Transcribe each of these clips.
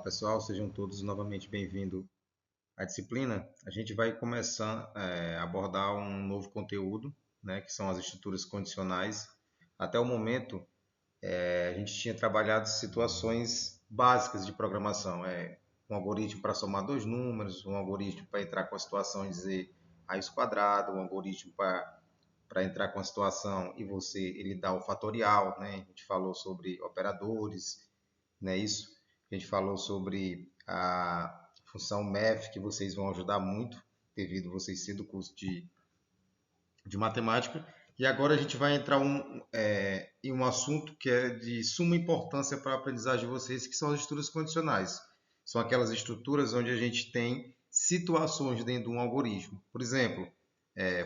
pessoal, sejam todos novamente bem-vindos à disciplina. A gente vai começar a abordar um novo conteúdo, né, que são as estruturas condicionais. Até o momento, a gente tinha trabalhado situações básicas de programação, um algoritmo para somar dois números, um algoritmo para entrar com a situação e dizer raiz quadrada, um algoritmo para entrar com a situação e ele dá o fatorial, né? A gente falou sobre operadores, né? Isso. A gente falou sobre a função math, que vocês vão ajudar muito, devido a vocês ser do curso de matemática. E agora a gente vai entrar em um assunto que é de suma importância para a aprendizagem de vocês, que são as estruturas condicionais. São aquelas estruturas onde a gente tem situações dentro de um algoritmo. Por exemplo,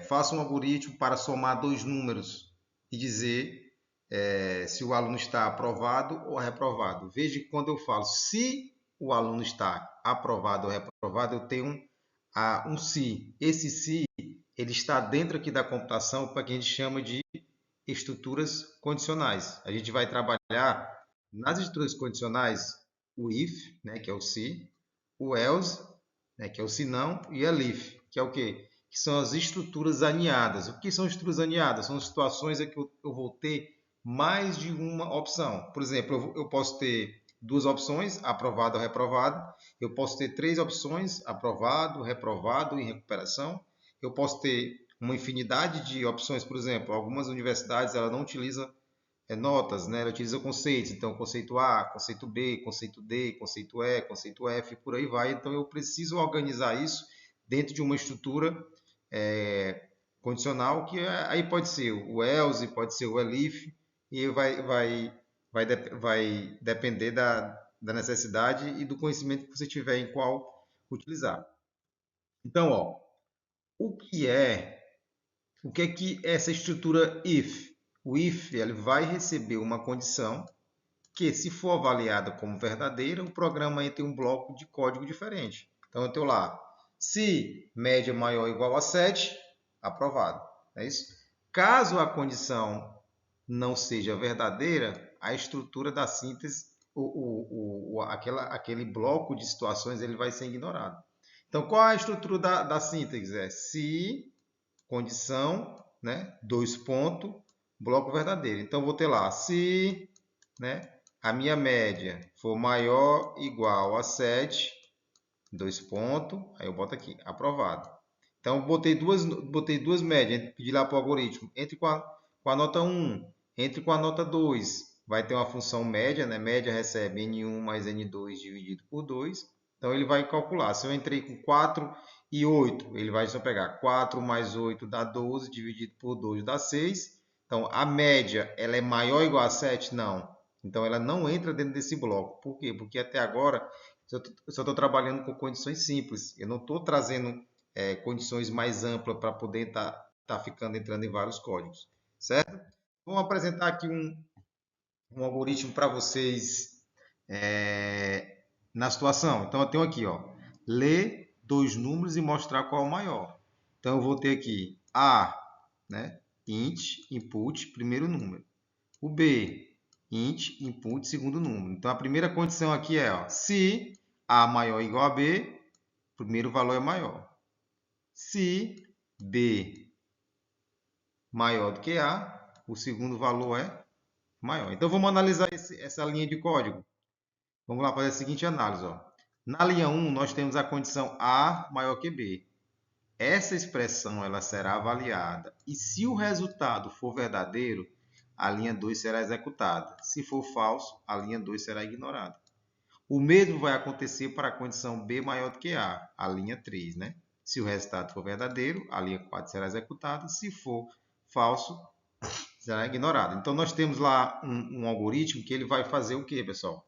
faça um algoritmo para somar dois números e dizer se o aluno está aprovado ou reprovado. Veja que quando eu falo se o aluno está aprovado ou reprovado, eu tenho um se. Esse se ele está dentro aqui da computação para que a gente chama de estruturas condicionais. A gente vai trabalhar nas estruturas condicionais o if, né, que é o se, o else, né, que é o se não, e a if, que é o quê? Que são as estruturas aninhadas. O que são estruturas aninhadas? São situações em que eu vou ter mais de uma opção. Por exemplo, eu posso ter duas opções, aprovado ou reprovado. Eu posso ter três opções, aprovado, reprovado e recuperação. Eu posso ter uma infinidade de opções, por exemplo, algumas universidades ela não utilizam notas, né? Ela utiliza conceitos, então conceito A, conceito B, conceito D, conceito E, conceito F, por aí vai. Então eu preciso organizar isso dentro de uma estrutura condicional, que aí pode ser o else, pode ser o elif, e vai depender da necessidade e do conhecimento que você tiver em qual utilizar. Então, ó, o que é que essa estrutura if? O if ele vai receber uma condição que, se for avaliada como verdadeira, o programa entra em um bloco de código diferente. Então, eu tenho lá, se média maior ou igual a 7, aprovado. É isso? Caso a condição não seja verdadeira, a estrutura da síntese, aquele bloco de situações, ele vai ser ignorado. Então, qual é a estrutura da síntese? É se condição, né? Dois pontos, bloco verdadeiro. Então, vou ter lá, se, né, a minha média for maior ou igual a 7, dois pontos, aí eu boto aqui, aprovado. Então, botei duas médias, pedi lá para o algoritmo, entre com a nota 1, entre com a nota 2, vai ter uma função média, né? Média recebe N1 mais N2 dividido por 2. Então, ele vai calcular. Se eu entrei com 4 e 8, ele vai só pegar 4 mais 8 dá 12, dividido por 2 dá 6. Então, a média, ela é maior ou igual a 7? Não. Então, ela não entra dentro desse bloco. Por quê? Porque até agora, eu só estou trabalhando com condições simples. Eu não estou trazendo condições mais amplas para poder tá ficando entrando em vários códigos. Certo? Vamos apresentar aqui um algoritmo para vocês na situação. Então, eu tenho aqui, ó, ler dois números e mostrar qual é o maior. Então, eu vou ter aqui A, né, int, input, primeiro número. O B, int, input, segundo número. Então, a primeira condição aqui é, ó, se A maior ou igual a B, o primeiro valor é maior. Se B maior do que A, o segundo valor é maior. Então, vamos analisar essa linha de código. Vamos lá fazer a seguinte análise. Ó. Na linha 1, nós temos a condição A maior que B. Essa expressão ela será avaliada. E se o resultado for verdadeiro, a linha 2 será executada. Se for falso, a linha 2 será ignorada. O mesmo vai acontecer para a condição B maior do que a linha 3, né? Se o resultado for verdadeiro, a linha 4 será executada. Se for falso, será ignorado. Então, nós temos lá um algoritmo que ele vai fazer o quê, pessoal?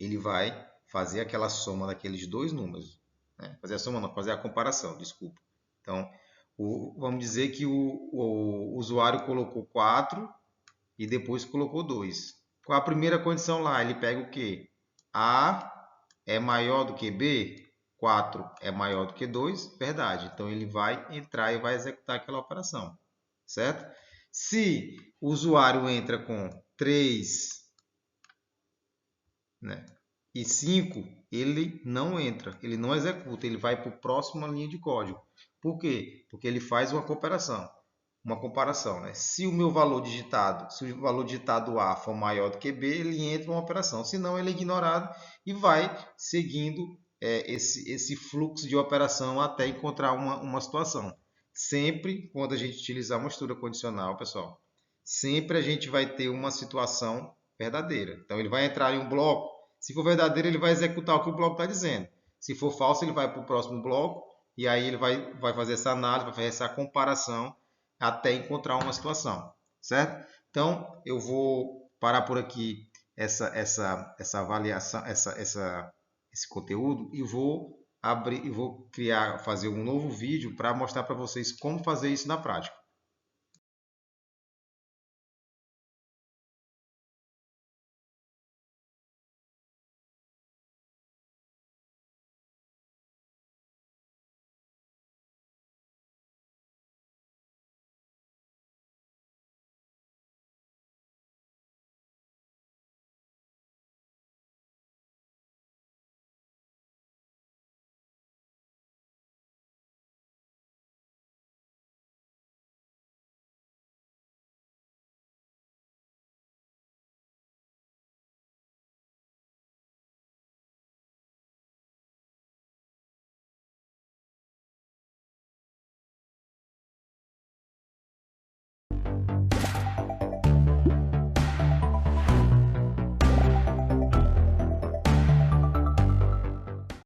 Ele vai fazer aquela soma daqueles dois números. Né? Fazer a soma não, fazer a comparação, desculpa. Então, vamos dizer que o usuário colocou 4 e depois colocou 2. Qual a primeira condição lá? Ele pega o quê? A é maior do que B? 4 é maior do que 2? Verdade. Então, ele vai entrar e vai executar aquela operação. Certo? Se o usuário entra com 3, né, e 5, ele não entra, ele não executa, ele vai para a próxima linha de código. Por quê? Porque ele faz uma comparação, né? Se o meu valor digitado, se o valor digitado A for maior do que B, ele entra uma operação, senão ele é ignorado e vai seguindo esse fluxo de operação até encontrar uma situação. Sempre quando a gente utilizar uma estrutura condicional, pessoal, sempre a gente vai ter uma situação verdadeira. Então ele vai entrar em um bloco, se for verdadeiro, ele vai executar o que o bloco está dizendo. Se for falso, ele vai para o próximo bloco e aí ele vai fazer essa análise, vai fazer essa comparação até encontrar uma situação, certo? Então eu vou parar por aqui essa avaliação, esse conteúdo e vou abrir e vou fazer um novo vídeo para mostrar para vocês como fazer isso na prática.